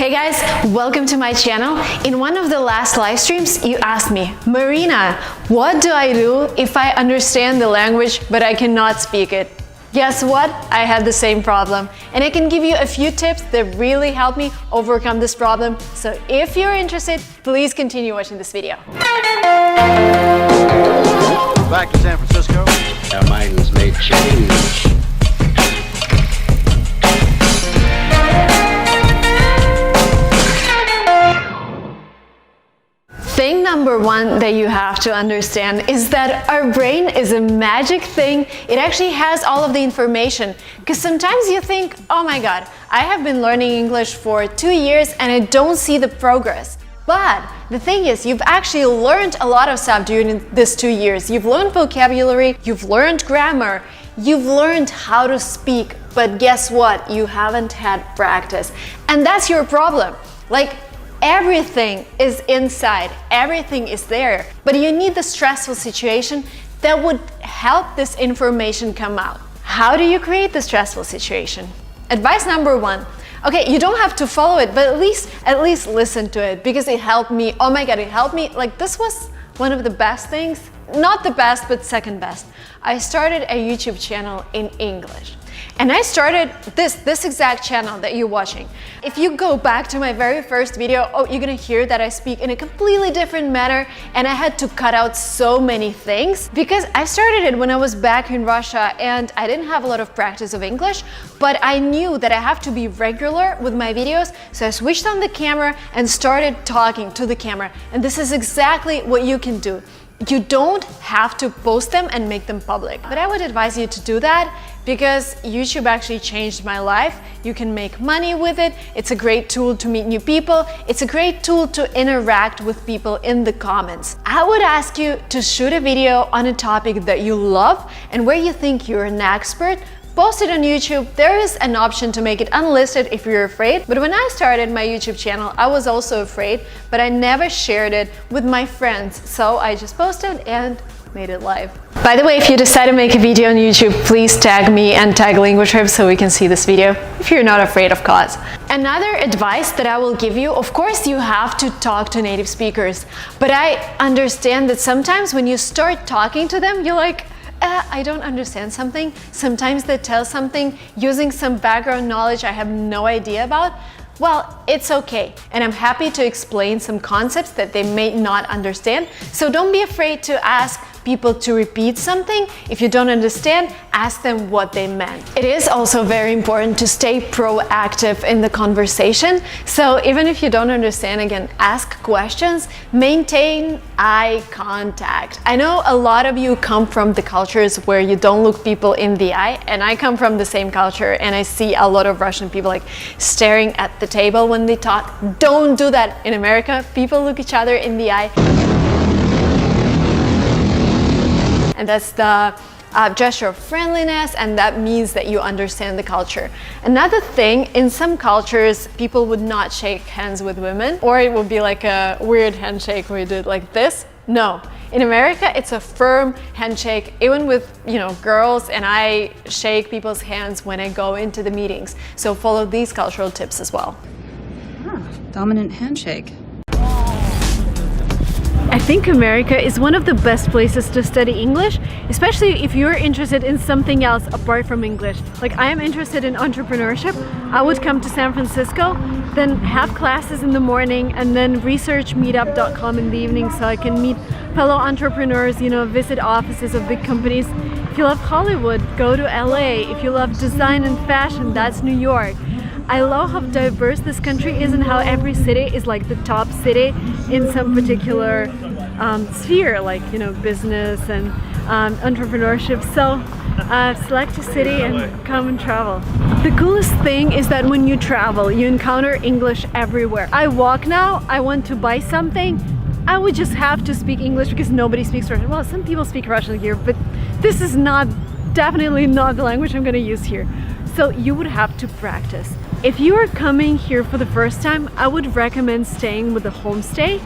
Hey guys, welcome to my channel. In one of the last live streams, you asked me, Marina, what do I do if I understand the language but I cannot speak it? Guess what? I had the same problem, and I can give you a few tips that really help me overcome this problem. So if you're interested, please continue watching this video. Back to San Francisco. Our minds may change. Thing number one that you have to understand is that our brain is a magic thing. It actually has all of the information. Because sometimes you think, oh my God, I have been learning English for 2 years and I don't see the progress. But the thing is, you've actually learned a lot of stuff during these 2 years. You've learned vocabulary, you've learned grammar, you've learned how to speak. But guess what? You haven't had practice. And that's your problem. Everything is inside, everything is there, but you need the stressful situation that would help this information come out. How do you create the stressful situation? Advice number one. Okay, you don't have to follow it, but at least listen to it, because it helped me. Oh my God, it helped me. This was one of the best things. Not the best, but second best. I started a YouTube channel in English. And I started this exact channel that you're watching. If you go back to my very first video, you're gonna hear that I speak in a completely different manner, and I had to cut out so many things because I started it when I was back in Russia and I didn't have a lot of practice of English, but I knew that I have to be regular with my videos, so I switched on the camera and started talking to the camera. And this is exactly what you can do. You don't have to post them and make them public, but I would advise you to do that because YouTube actually changed my life. You can make money with it. It's a great tool to meet new people. It's a great tool to interact with people in the comments. I would ask you to shoot a video on a topic that you love and where you think you're an expert. Post it on YouTube. There is an option to make it unlisted if you're afraid. But when I started my YouTube channel, I was also afraid, but I never shared it with my friends. So I just posted and made it live. By the way, if you decide to make a video on YouTube, please tag me and tag Linguamarina so we can see this video, if you're not afraid, of course. Another advice that I will give you, of course, you have to talk to native speakers. But I understand that sometimes when you start talking to them, you're like, I don't understand something. Sometimes they tell something using some background knowledge I have no idea about. Well, it's okay, and I'm happy to explain some concepts that they may not understand. So don't be afraid to ask people to repeat something. If you don't understand, ask them what they meant. It is also very important to stay proactive in the conversation. So even if you don't understand, again, ask questions, maintain eye contact. I know a lot of you come from the cultures where you don't look people in the eye, and I come from the same culture, and I see a lot of Russian people staring at the table when they talk. Don't do that in America. People look each other in the eye. And that's the gesture of friendliness, and that means that you understand the culture. Another thing, in some cultures, people would not shake hands with women, or it would be like a weird handshake where you do it like this. No. In America, it's a firm handshake, even with, girls, and I shake people's hands when I go into the meetings. So follow these cultural tips as well. Dominant handshake. I think America is one of the best places to study English, especially if you're interested in something else apart from English. I am interested in entrepreneurship. I would come to San Francisco, then have classes in the morning, and then research meetup.com in the evening so I can meet fellow entrepreneurs, visit offices of big companies. If you love Hollywood, go to LA. If you love design and fashion, that's New York. I love how diverse this country is and how every city is the top city in some particular sphere, business and entrepreneurship. So select a city and come and travel. The coolest thing is that when you travel, you encounter English everywhere. I walk now, I want to buy something, I would just have to speak English because nobody speaks Russian. Well, some people speak Russian here, but this is definitely not the language I'm going to use here. So you would have to practice. If you are coming here for the first time, I would recommend staying with a homestay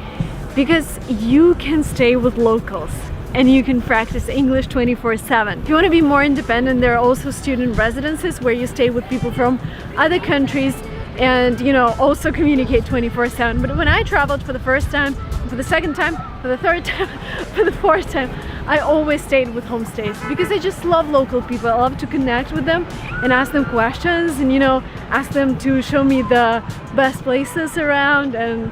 because you can stay with locals and you can practice English 24/7. If you want to be more independent, there are also student residences where you stay with people from other countries and also communicate 24/7. But when I traveled for the first time, for the second time, for the third time, for the fourth time, I always stayed with homestays because I just love local people. I love to connect with them and ask them questions and ask them to show me the best places around and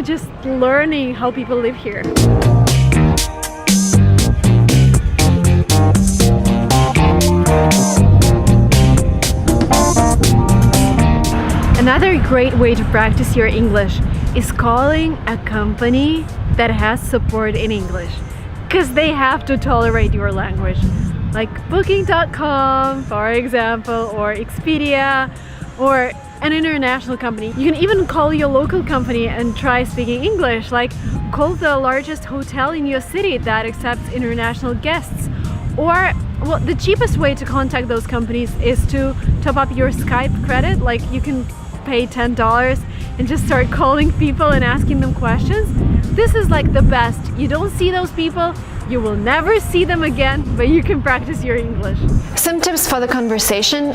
just learning how people live here. Another great way to practice your English is calling a company that has support in English, because they have to tolerate your language, like booking.com for example, or Expedia, or an international company. You can even call your local company and try speaking English, like call the largest hotel in your city that accepts international guests. Or, well, the cheapest way to contact those companies is to top up your Skype credit. Like you can pay $10 and just start calling people and asking them questions. This is like the best. You don't see those people, you will never see them again, but you can practice your English. Some tips for the conversation: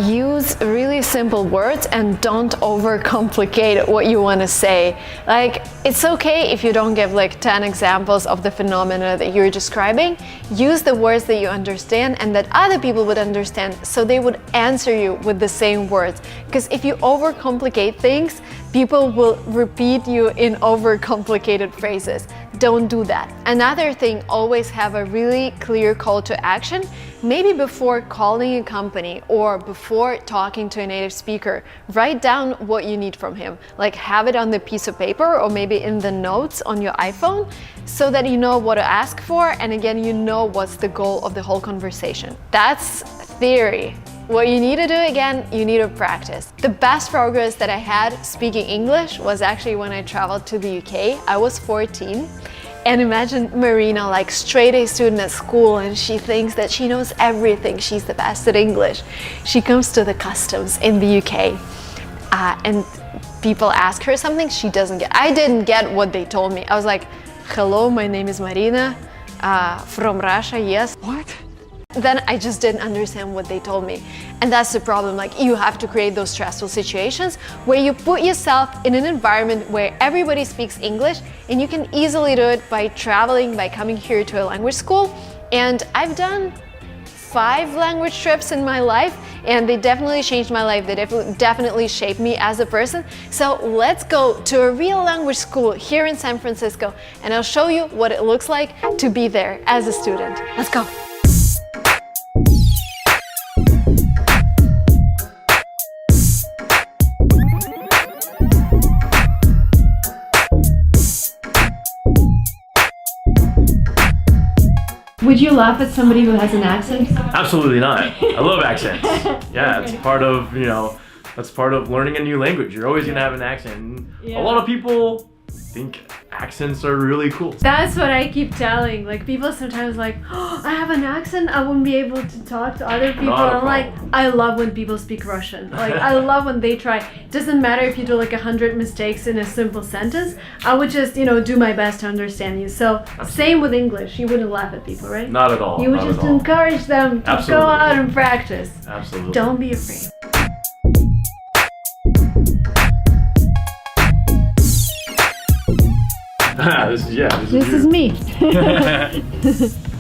use really simple words and don't overcomplicate what you want to say. Like, it's okay if you don't give like 10 examples of the phenomena that you're describing. Use the words that you understand and that other people would understand, so they would answer you with the same words. Because if you overcomplicate things, people will repeat you in overcomplicated phrases. Don't do that. Another thing, always have a really clear call to action. Maybe before calling a company or before talking to a native speaker, write down what you need from him. Like have it on the piece of paper or maybe in the notes on your iPhone, so that you know what to ask for, and again, you know what's the goal of the whole conversation. That's theory. What you need to do, again, you need to practice. The best progress that I had speaking English was actually when I traveled to the UK. I was 14. And imagine Marina, like straight A student at school, and she thinks that she knows everything. She's the best at English. She comes to the customs in the UK and people ask her something she doesn't get. I didn't get what they told me. I was like, hello, my name is Marina, from Russia, yes. What? Then I just didn't understand what they told me. And that's the problem. Like, you have to create those stressful situations where you put yourself in an environment where everybody speaks English, and you can easily do it by traveling, by coming here to a language school. And I've done 5 language trips in my life, and they definitely changed my life. They definitely shaped me as a person. So let's go to a real language school here in San Francisco, and I'll show you what it looks like to be there as a student. Let's go. Would you laugh at somebody who has an accent? Absolutely not. I love accents. Yeah, it's part of, that's part of learning a new language. You're always gonna have an accent. Yeah. A lot of people think accents are really cool. That's what I keep telling. Like, people sometimes like, oh, I have an accent, I wouldn't be able to talk to other people. I'm like, I love when people speak Russian. Like, I love when they try. It doesn't matter if you do like 100 mistakes in a simple sentence. I would just, do my best to understand you. So same with English. You wouldn't laugh at people, right? Not at all. You would just encourage them to go out and practice. Absolutely. Don't be afraid. This is me.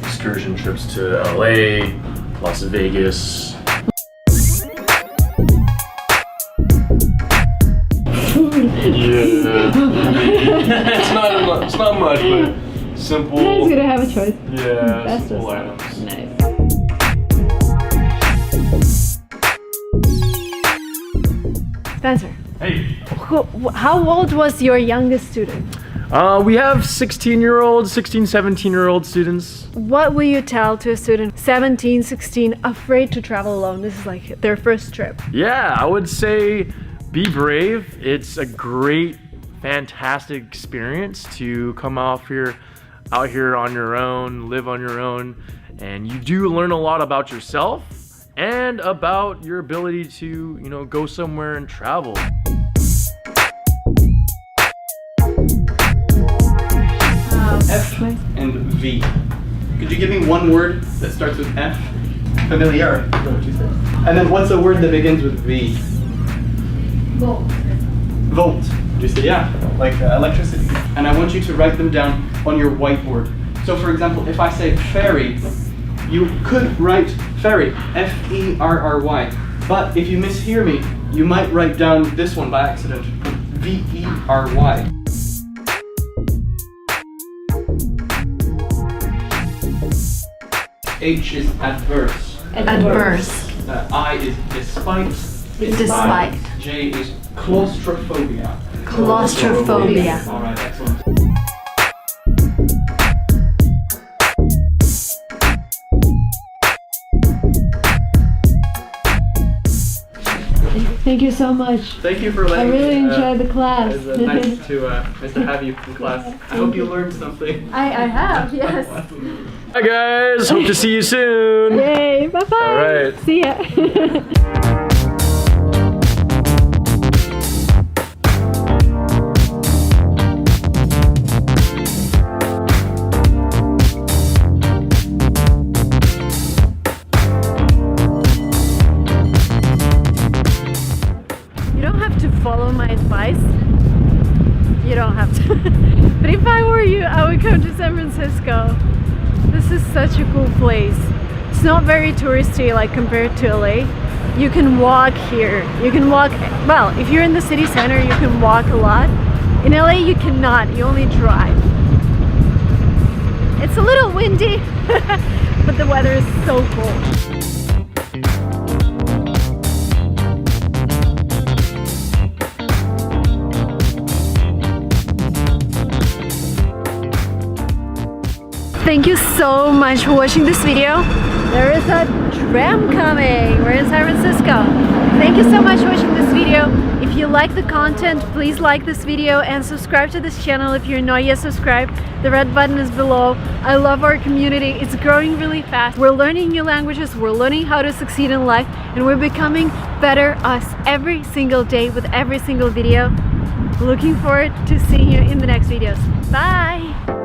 Excursion trips to LA, Las Vegas. Yeah. it's not much, but simple. No one's gonna have a choice. Yeah, simple items. Nice. Spencer. Hey. How old was your youngest student? We have 16-year-old, 16, 17-year-old students. What will you tell to a student 17, 16, afraid to travel alone? This is like their first trip. Yeah, I would say be brave. It's a great, fantastic experience to come out here on your own, live on your own, and you do learn a lot about yourself and about your ability to, go somewhere and travel. F and V. Could you give me one word that starts with F? Familiar. And then what's a word that begins with V? Volt. Do you see? Yeah, like electricity. And I want you to write them down on your whiteboard. So for example, if I say ferry, you could write ferry, F-E-R-R-Y. But if you mishear me, you might write down this one by accident, V-E-R-Y. H is adverse. Adverse. I is despite. Despite. J is claustrophobia. Claustrophobia. All right, excellent. Thank you so much. Thank you for I letting really me. enjoyed the class. It's nice to have you in class. I hope you learned something. I have, yes. Hi guys, hope to see you soon. Yay, bye-bye. All right. See ya. Follow my advice. You don't have to. But if I were you, I would come to San Francisco. This is such a cool place. It's not very touristy like compared to LA. You can walk here. You can walk, well, if you're in the city center, you can walk a lot. In LA, you cannot. You only drive. It's a little windy, but the weather is so cool. Thank you so much for watching this video. There is a tram coming. We're in San Francisco. Thank you so much for watching this video. If you like the content, please like this video and subscribe to this channel if you're not yet subscribed. The red button is below. I love our community. It's growing really fast. We're learning new languages. We're learning how to succeed in life, and we're becoming better us every single day with every single video. Looking forward to seeing you in the next videos. Bye!